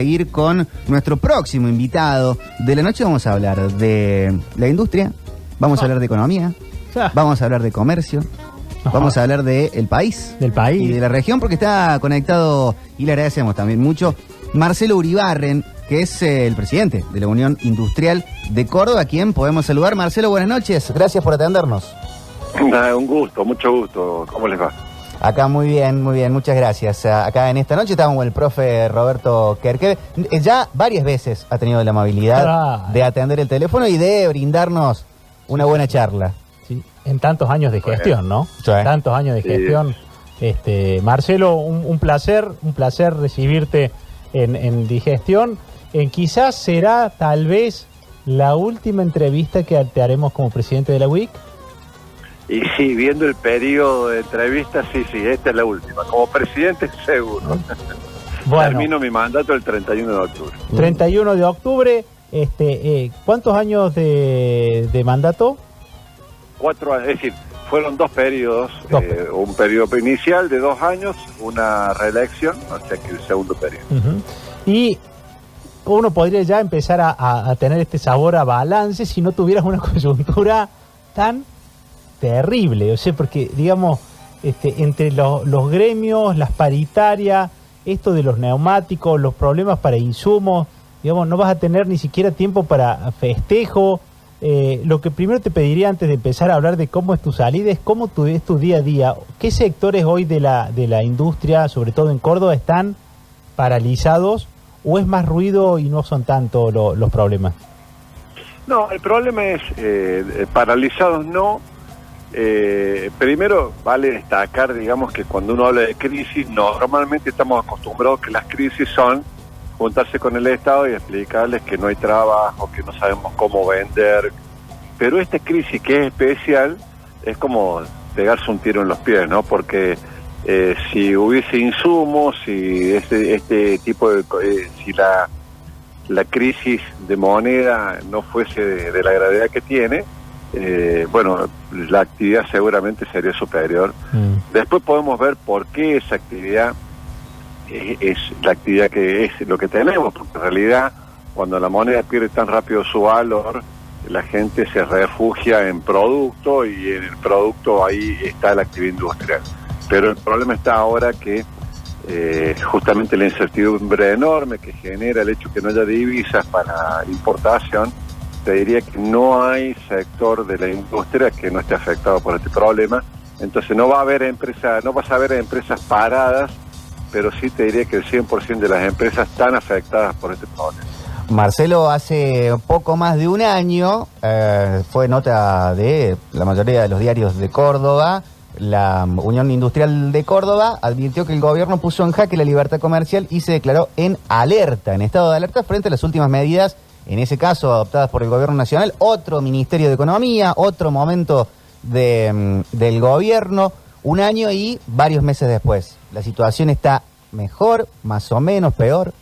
Seguir con nuestro próximo invitado de la noche. Vamos a hablar de la industria, vamos a hablar de economía, vamos a hablar de comercio, vamos a hablar del país. Del país. Y de la región, porque está conectado, y le agradecemos también mucho, Marcelo Uribarren, que es el presidente de la Unión Industrial de Córdoba, a quien podemos saludar. Marcelo, buenas noches, gracias por atendernos. Un gusto, mucho gusto. ¿Cómo les va? Acá muy bien, muchas gracias. Acá en esta noche estamos con el profe Roberto Kerkeve. Ya varias veces ha tenido la amabilidad de atender el teléfono y de brindarnos una buena charla. Sí, en tantos años de gestión, ¿no? Sí. Tantos años de gestión. Marcelo, un placer recibirte en Digestión. Quizás será tal vez la última entrevista que te haremos como presidente de la UIC. Y sí, viendo el periodo de entrevistas, sí, esta es la última. Como presidente, seguro. Bueno, termino mi mandato el 31 de octubre. 31 de octubre. ¿Cuántos años de mandato? 4 años, es decir, fueron 2 periodos. Un periodo inicial de 2 años, una reelección, o sea que el segundo periodo. Y uno podría ya empezar a tener este sabor a balance si no tuvieras una coyuntura tan terrible, o sea, porque digamos, entre los gremios, las paritarias, esto de los neumáticos, los problemas para insumos, digamos, no vas a tener ni siquiera tiempo para festejo. Lo que primero te pediría antes de empezar a hablar de cómo es tu salida, es cómo es tu día a día. ¿Qué sectores hoy de la industria, sobre todo en Córdoba, están paralizados o es más ruido y no son tanto los problemas? No, el problema es paralizados no. Primero vale destacar, digamos, que cuando uno habla de crisis, normalmente estamos acostumbrados que las crisis son juntarse con el Estado y explicarles que no hay trabajo, que no sabemos cómo vender, pero esta crisis que es especial es como pegarse un tiro en los pies, ¿no? Porque si hubiese insumos, si este tipo de si la crisis de moneda no fuese de la gravedad que tiene, bueno, la actividad seguramente sería superior. Después podemos ver por qué esa actividad es la actividad que es lo que tenemos, porque en realidad cuando la moneda pierde tan rápido su valor, la gente se refugia en producto y en el producto ahí está la actividad industrial. Pero el problema está ahora que justamente la incertidumbre enorme que genera el hecho que no haya divisas para importación. Te diría que no hay sector de la industria que no esté afectado por este problema. Entonces no va a haber empresas, no vas a ver empresas paradas, pero sí te diría que el 100% de las empresas están afectadas por este problema. Marcelo, hace poco más de un año fue nota de la mayoría de los diarios de Córdoba. La Unión Industrial de Córdoba advirtió que el gobierno puso en jaque la libertad comercial y se declaró en estado de alerta frente a las últimas medidas, en ese caso adoptadas por el gobierno nacional, otro Ministerio de Economía, otro momento del gobierno, un año y varios meses después. ¿La situación está mejor, más o menos, peor?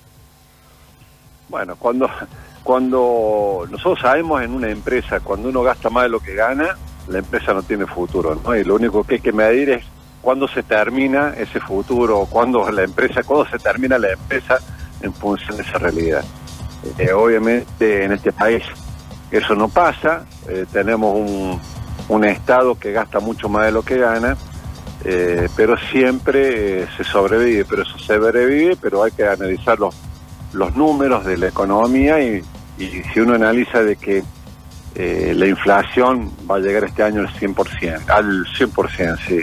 Bueno, cuando nosotros sabemos en una empresa, cuando uno gasta más de lo que gana, la empresa no tiene futuro, ¿no? Y lo único que hay que medir es cuándo se termina ese futuro, cuándo se termina la empresa en función de esa realidad. Obviamente en este país eso no pasa, tenemos un Estado que gasta mucho más de lo que gana, pero siempre se sobrevive, pero hay que analizar los números de la economía y si uno analiza de que la inflación va a llegar este año al 100%, sí.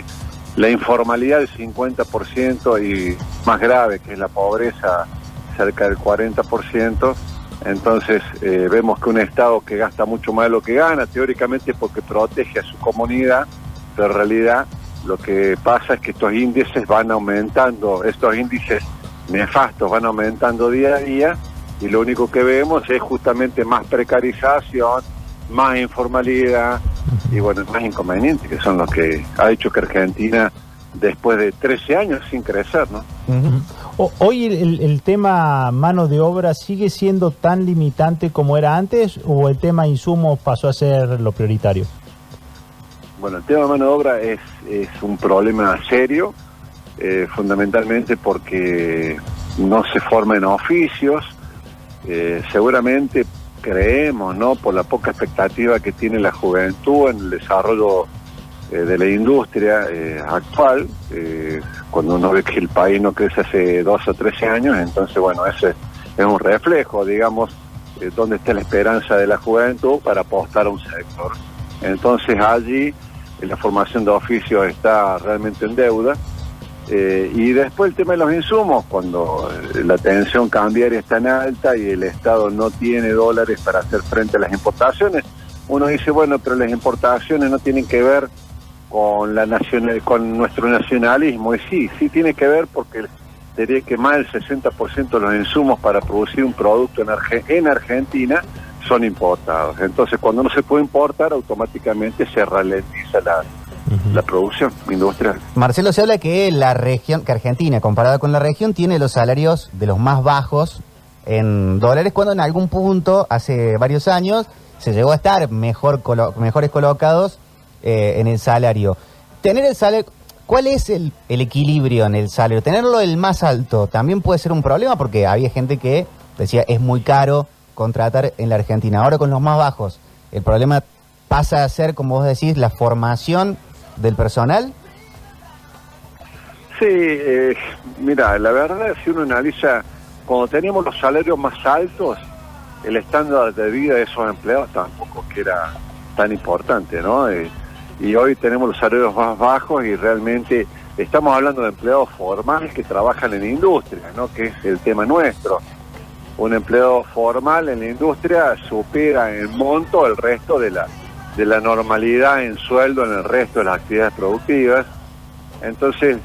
La informalidad del 50% y más grave, que es la pobreza, cerca del 40%. Entonces vemos que un Estado que gasta mucho más de lo que gana, teóricamente porque protege a su comunidad, pero en realidad lo que pasa es que estos índices van aumentando, estos índices nefastos van aumentando día a día, y lo único que vemos es justamente más precarización, más informalidad y bueno, más inconvenientes, que son los que ha hecho que Argentina, después de 13 años sin crecer, ¿no? Hoy el tema mano de obra sigue siendo tan limitante como era antes, o el tema insumos pasó a ser lo prioritario. Bueno, el tema mano de obra es un problema serio, fundamentalmente porque no se formen oficios. Seguramente creemos, ¿no?, por la poca expectativa que tiene la juventud en el desarrollo de la industria actual, cuando uno ve que el país no crece hace 12 o 13 años, entonces, bueno, ese es un reflejo, digamos, dónde está la esperanza de la juventud para apostar a un sector. Entonces allí la formación de oficios está realmente en deuda. Y después el tema de los insumos, cuando la tensión cambiaria es tan alta y el Estado no tiene dólares para hacer frente a las importaciones, uno dice, bueno, pero las importaciones no tienen que ver con con nuestro nacionalismo. Y sí tiene que ver, porque diría que más del 60% de los insumos para producir un producto en Argentina son importados. Entonces, cuando no se puede importar, automáticamente se ralentiza la producción industrial. Marcelo, se habla que que Argentina, comparada con la región, tiene los salarios de los más bajos en dólares, cuando en algún punto, hace varios años, se llegó a estar mejores colocados en el salario. Tener el salario, ¿cuál es el equilibrio en el salario? Tenerlo el más alto también puede ser un problema, porque había gente que decía es muy caro contratar en la Argentina. Ahora con los más bajos, el problema pasa a ser, como vos decís, la formación del personal. Sí, mira, la verdad, si uno analiza, cuando teníamos los salarios más altos, el estándar de vida de esos empleados tampoco que era tan importante, ¿no? Y hoy tenemos los salarios más bajos y realmente estamos hablando de empleados formales que trabajan en industria, ¿no?, que es el tema nuestro. Un empleado formal en la industria supera en monto el resto de la normalidad en sueldo en el resto de las actividades productivas. Entonces,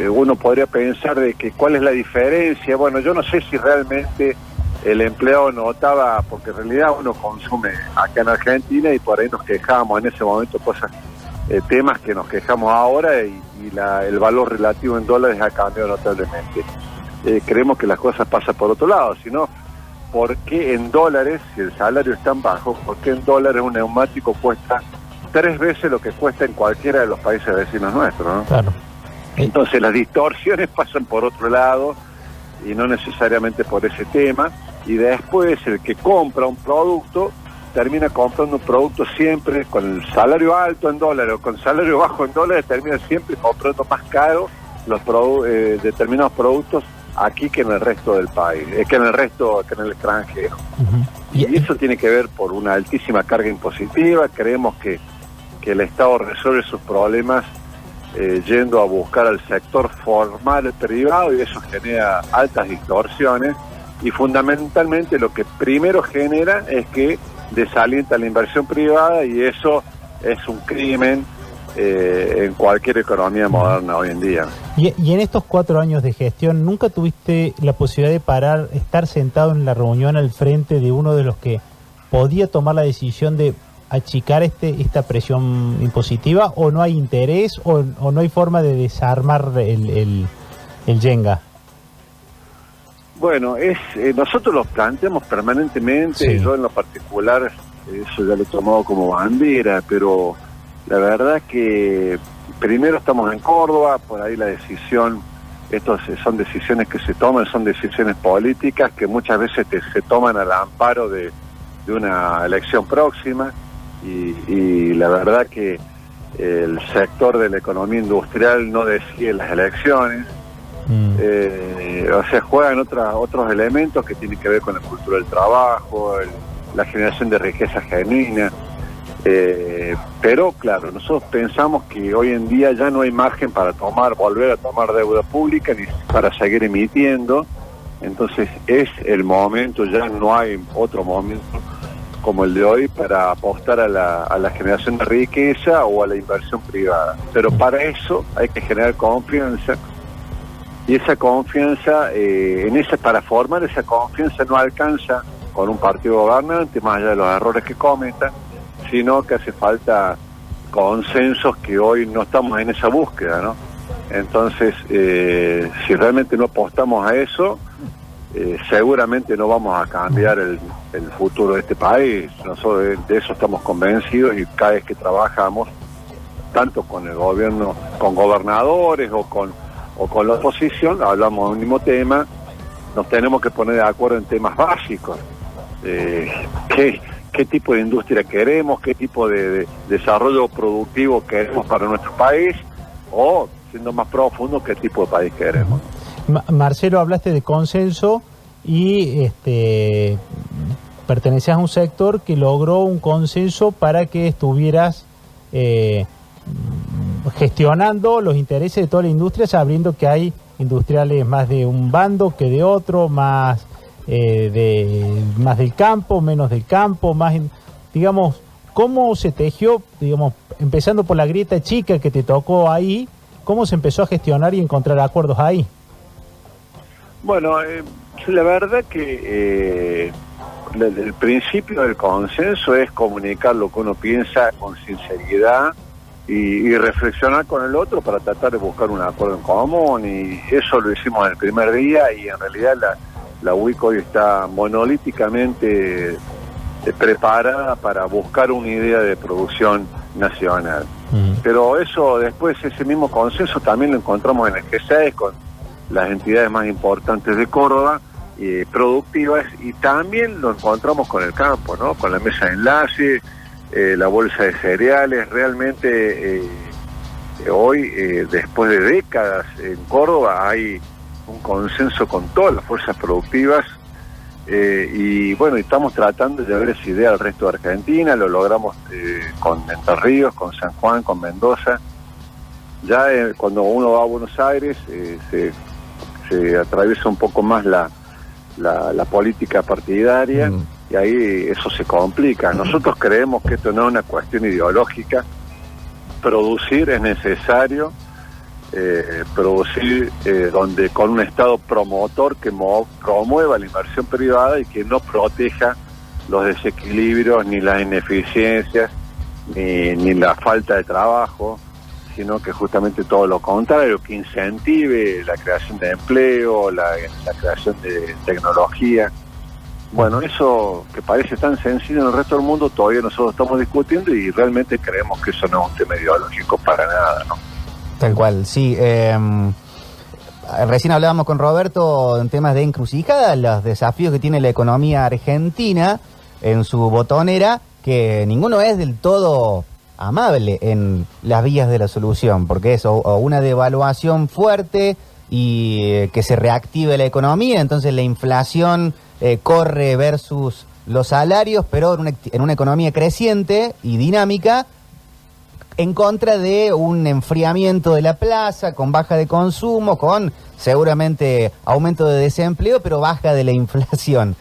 uno podría pensar de que cuál es la diferencia. Bueno, yo no sé si realmente el empleado notaba, porque en realidad uno consume acá en Argentina y por ahí nos quejamos en ese momento temas que nos quejamos ahora, y el valor relativo en dólares ha cambiado notablemente. Creemos que las cosas pasan por otro lado, sino ¿por qué en dólares, si el salario es tan bajo, por qué en dólares un neumático cuesta 3 veces lo que cuesta en cualquiera de los países vecinos nuestros, ¿no? Claro. Entonces las distorsiones pasan por otro lado y no necesariamente por ese tema, y después el que compra un producto termina comprando un producto siempre con el salario alto en dólares o con salario bajo en dólares, termina siempre comprando más caro los determinados productos aquí que en el resto del país, que en el extranjero. Y eso tiene que ver por una altísima carga impositiva. Creemos que el Estado resuelve sus problemas yendo a buscar al sector formal privado, y eso genera altas distorsiones, y fundamentalmente lo que primero genera es que desalienta la inversión privada, y eso es un crimen en cualquier economía moderna hoy en día. Y en estos 4 años de gestión, ¿nunca tuviste la posibilidad de estar sentado en la reunión al frente de uno de los que podía tomar la decisión de achicar esta presión impositiva, o no hay interés, o no hay forma de desarmar el Jenga? Bueno, nosotros los planteamos permanentemente, sí. Yo en lo particular, eso ya lo he tomado como bandera, pero la verdad que primero estamos en Córdoba, por ahí la decisión, estos son decisiones que se toman, son decisiones políticas que muchas veces se toman al amparo de una elección próxima, y la verdad que el sector de la economía industrial no decide las elecciones. O sea, juegan otros elementos que tienen que ver con la cultura del trabajo, la generación de riqueza genuina. Pero claro, nosotros pensamos que hoy en día ya no hay margen para volver a tomar deuda pública ni para seguir emitiendo. Entonces es el momento, ya no hay otro momento como el de hoy para apostar a la generación de riqueza o a la inversión privada. Pero para eso hay que generar confianza, y esa confianza, para formar esa confianza no alcanza con un partido gobernante, más allá de los errores que cometan, sino que hace falta consensos que hoy no estamos en esa búsqueda, ¿no? Entonces, si realmente no apostamos a eso, seguramente no vamos a cambiar el futuro de este país. Nosotros de eso estamos convencidos, y cada vez que trabajamos, tanto con el gobierno, con gobernadores o con o con la oposición, hablamos del mismo tema, nos tenemos que poner de acuerdo en temas básicos. ¿Qué tipo de industria queremos? ¿Qué tipo de desarrollo productivo queremos para nuestro país? O, siendo más profundo, ¿qué tipo de país queremos? Marcelo, hablaste de consenso y pertenecías a un sector que logró un consenso para que estuvieras gestionando los intereses de toda la industria, sabiendo que hay industriales más de un bando que de otro, más del campo, menos del campo, digamos, ¿cómo se tejió, digamos, empezando por la grieta chica que te tocó ahí, cómo se empezó a gestionar y encontrar acuerdos ahí? Bueno, la verdad que el principio del consenso es comunicar lo que uno piensa con sinceridad y reflexionar con el otro para tratar de buscar un acuerdo en común, y eso lo hicimos en el primer día, y en realidad la UIC hoy está monolíticamente preparada para buscar una idea de producción nacional. Pero eso, después ese mismo consenso también lo encontramos en el G6 con las entidades más importantes de Córdoba, productivas, y también lo encontramos con el campo, ¿no? Con la mesa de enlace, la bolsa de cereales. Realmente hoy, después de décadas en Córdoba, hay un consenso con todas las fuerzas productivas, y bueno, estamos tratando de llevar esa idea al resto de Argentina. Lo logramos con Entre Ríos, con San Juan, con Mendoza. Ya cuando uno va a Buenos Aires se atraviesa un poco más la política partidaria, y ahí eso se complica. Nosotros creemos que esto no es una cuestión ideológica. Producir es necesario, producir donde con un Estado promotor que promueva la inversión privada y que no proteja los desequilibrios, ni las ineficiencias, ni la falta de trabajo, sino que justamente todo lo contrario, que incentive la creación de empleo, la creación de tecnología. Bueno, eso que parece tan sencillo en el resto del mundo, todavía nosotros estamos discutiendo, y realmente creemos que eso no es un tema ideológico para nada, ¿no? Tal cual, sí. Recién hablábamos con Roberto en temas de encrucijada, los desafíos que tiene la economía argentina en su botonera, que ninguno es del todo amable en las vías de la solución, porque es o una devaluación fuerte y que se reactive la economía, entonces la inflación corre versus los salarios, pero en una economía creciente y dinámica, en contra de un enfriamiento de la plaza, con baja de consumo, con seguramente aumento de desempleo, pero baja de la inflación.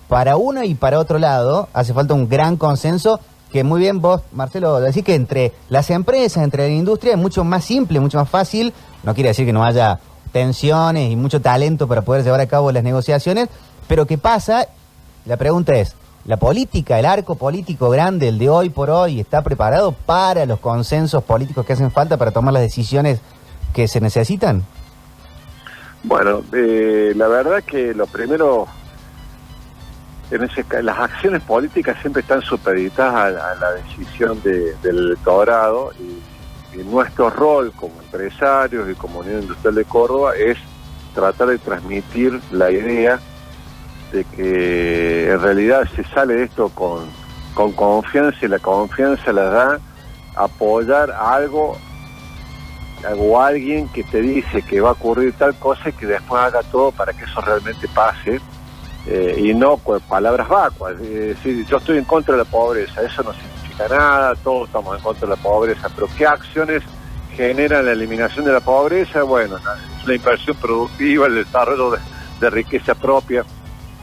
Para uno y para otro lado hace falta un gran consenso, que muy bien vos, Marcelo, decís que entre las empresas, entre la industria, es mucho más simple, mucho más fácil. No quiere decir que no haya tensiones y mucho talento para poder llevar a cabo las negociaciones, pero ¿qué pasa? La pregunta es, ¿la política, el arco político grande, el de hoy por hoy, está preparado para los consensos políticos que hacen falta para tomar las decisiones que se necesitan? Bueno, la verdad que lo primero, las acciones políticas siempre están supeditadas a la decisión del electorado, y nuestro rol como empresarios y como Unión Industrial de Córdoba es tratar de transmitir la idea de que en realidad se sale de esto con confianza, y la confianza la da apoyar algo o alguien que te dice que va a ocurrir tal cosa, y que después haga todo para que eso realmente pase, y no con palabras vacuas. Es decir, yo estoy en contra de la pobreza, eso no significa nada, todos estamos en contra de la pobreza, pero ¿qué acciones generan la eliminación de la pobreza? Bueno, la inversión productiva, el desarrollo de riqueza propia.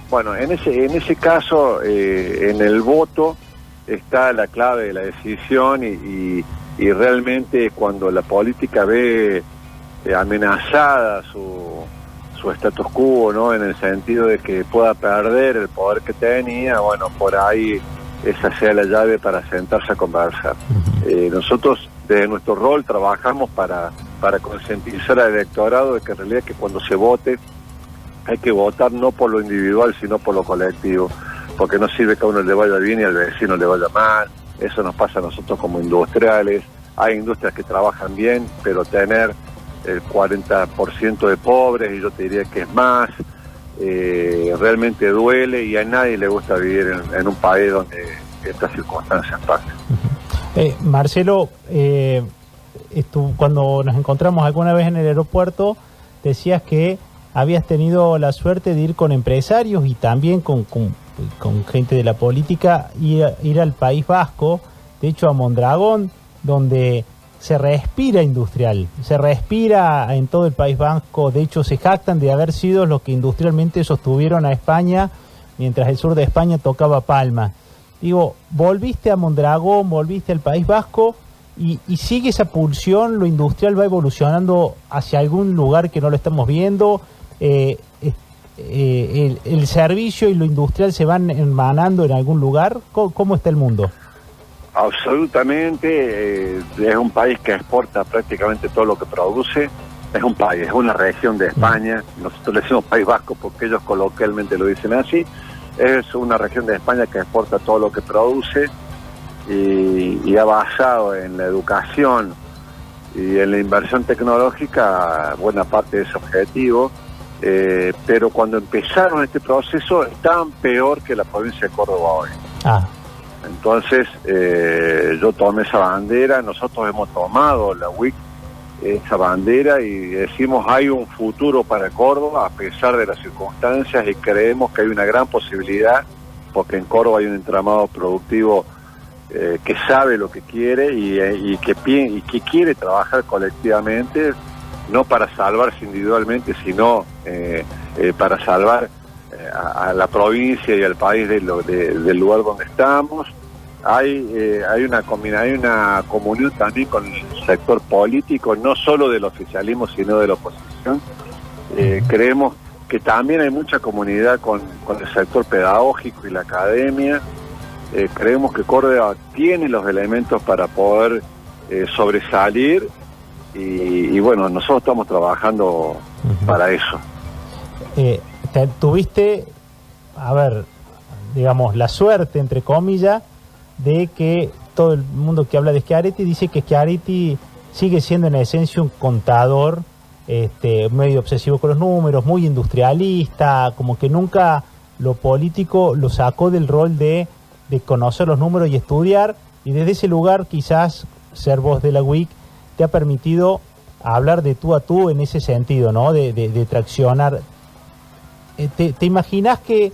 Bueno, en ese caso, en el voto está la clave de la decisión, y realmente cuando la política ve amenazada su status quo, ¿no? En el sentido de que pueda perder el poder que tenía, bueno, por ahí esa sea la llave para sentarse a conversar. Nosotros desde nuestro rol trabajamos para concientizar al electorado de que en realidad que cuando se vote hay que votar no por lo individual, sino por lo colectivo, porque no sirve que a uno le vaya bien y al vecino le vaya mal. Eso nos pasa a nosotros como industriales. Hay industrias que trabajan bien, pero tener el 40% de pobres, y yo te diría que es más. Realmente duele y a nadie le gusta vivir en un país donde estas circunstancias pasan. Marcelo, cuando nos encontramos alguna vez en el aeropuerto, decías que habías tenido la suerte de ir con empresarios y también con gente de la política, ir al País Vasco, de hecho a Mondragón, donde se respira industrial, se respira en todo el País Vasco. De hecho se jactan de haber sido los que industrialmente sostuvieron a España, mientras el sur de España tocaba palma. Digo, volviste a Mondragón, volviste al País Vasco, y sigue esa pulsión, lo industrial va evolucionando hacia algún lugar que no lo estamos viendo, el servicio y lo industrial se van hermanando en algún lugar. ¿Cómo está el mundo? Absolutamente, es un país que exporta prácticamente todo lo que produce. Es un país, es una región de España. Nosotros le decimos País Vasco porque ellos coloquialmente lo dicen así. Es una región de España que exporta todo lo que produce y ha basado en la educación y en la inversión tecnológica buena parte de ese objetivo. Pero cuando empezaron este proceso estaban peor que la provincia de Córdoba hoy. Entonces yo tomé esa bandera, nosotros hemos tomado la UIC, esa bandera, y decimos hay un futuro para Córdoba a pesar de las circunstancias, y creemos que hay una gran posibilidad porque en Córdoba hay un entramado productivo que sabe lo que quiere y que quiere trabajar colectivamente, no para salvarse individualmente, sino para salvar a la provincia y al país del lugar donde estamos. Hay una comunión también con el sector político, no solo del oficialismo, sino de la oposición. Creemos que también hay mucha comunidad con el sector pedagógico y la academia. Creemos que Córdoba tiene los elementos para poder sobresalir y bueno, nosotros estamos trabajando para eso. Tuviste, digamos, la suerte, entre comillas, de que todo el mundo que habla de Schiaretti dice que Schiaretti sigue siendo en esencia un contador, medio obsesivo con los números, muy industrialista, como que nunca lo político lo sacó del rol de conocer los números y estudiar, y desde ese lugar quizás ser voz de la UIC te ha permitido hablar de tú a tú en ese sentido, ¿no? De traccionar. ¿Te imaginas que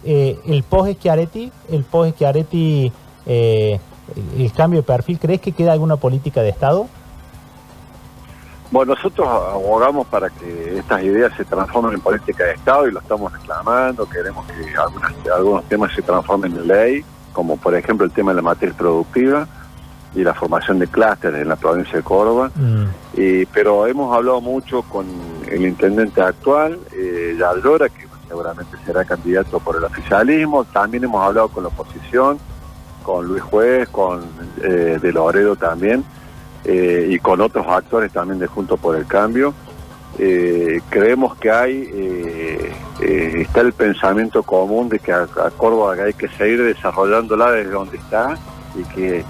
el post-Schiaretti, el cambio de perfil, crees que queda alguna política de Estado? Bueno, nosotros abogamos para que estas ideas se transformen en política de Estado y lo estamos reclamando. Queremos que algunos temas se transformen en ley, como por ejemplo el tema de la matriz productiva y la formación de clústeres en la provincia de Córdoba. Pero hemos hablado mucho con el intendente actual, Yallora, que seguramente será candidato por el oficialismo. También hemos hablado con la oposición, con Luis Juez, con De Loredo también, y con otros actores también de Juntos por el Cambio. Creemos que está el pensamiento común de que a Córdoba hay que seguir desarrollándola desde donde está, y que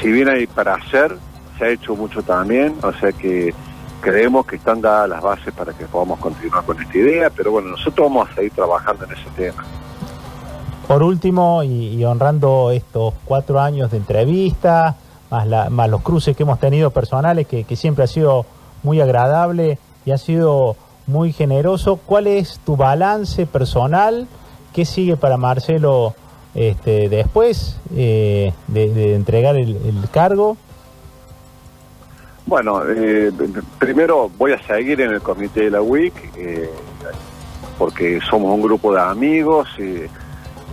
si bien hay para hacer, se ha hecho mucho también, o sea que creemos que están dadas las bases para que podamos continuar con esta idea, pero bueno, nosotros vamos a seguir trabajando en ese tema. Por último, y honrando estos 4 años de entrevista, más los cruces que hemos tenido personales, que siempre ha sido muy agradable y ha sido muy generoso, ¿cuál es tu balance personal? ¿Qué sigue para Marcelo después de entregar el cargo? Bueno, primero voy a seguir en el comité de la UIC, porque somos un grupo de amigos, y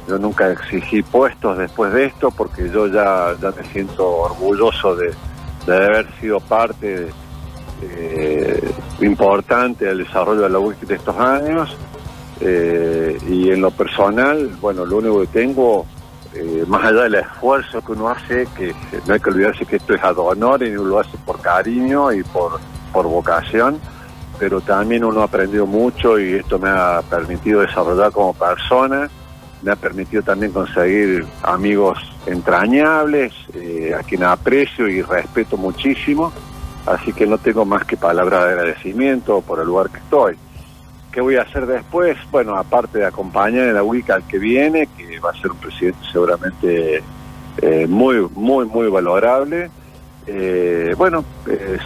yo nunca exigí puestos después de esto, porque yo ya me siento orgulloso de haber sido parte importante del desarrollo de la UIC de estos años. Y en lo personal, bueno, lo único que tengo, más allá del esfuerzo que uno hace, que no hay que olvidarse que esto es ad honor y uno lo hace por cariño y por vocación, pero también uno ha aprendido mucho y esto me ha permitido desarrollar como persona, me ha permitido también conseguir amigos entrañables, a quien aprecio y respeto muchísimo, Así que no tengo más que palabras de agradecimiento por el lugar que estoy. ¿Qué voy a hacer después? Bueno, aparte de acompañar en la UICA al que viene, que va a ser un presidente seguramente muy valorable.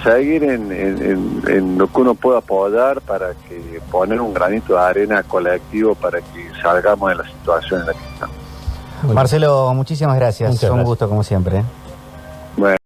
Seguir en lo que uno pueda apoyar para que poner un granito de arena colectivo para que salgamos de la situación en la que estamos. Marcelo, muchísimas gracias. Muchas Un gracias. gusto como siempre. Bueno.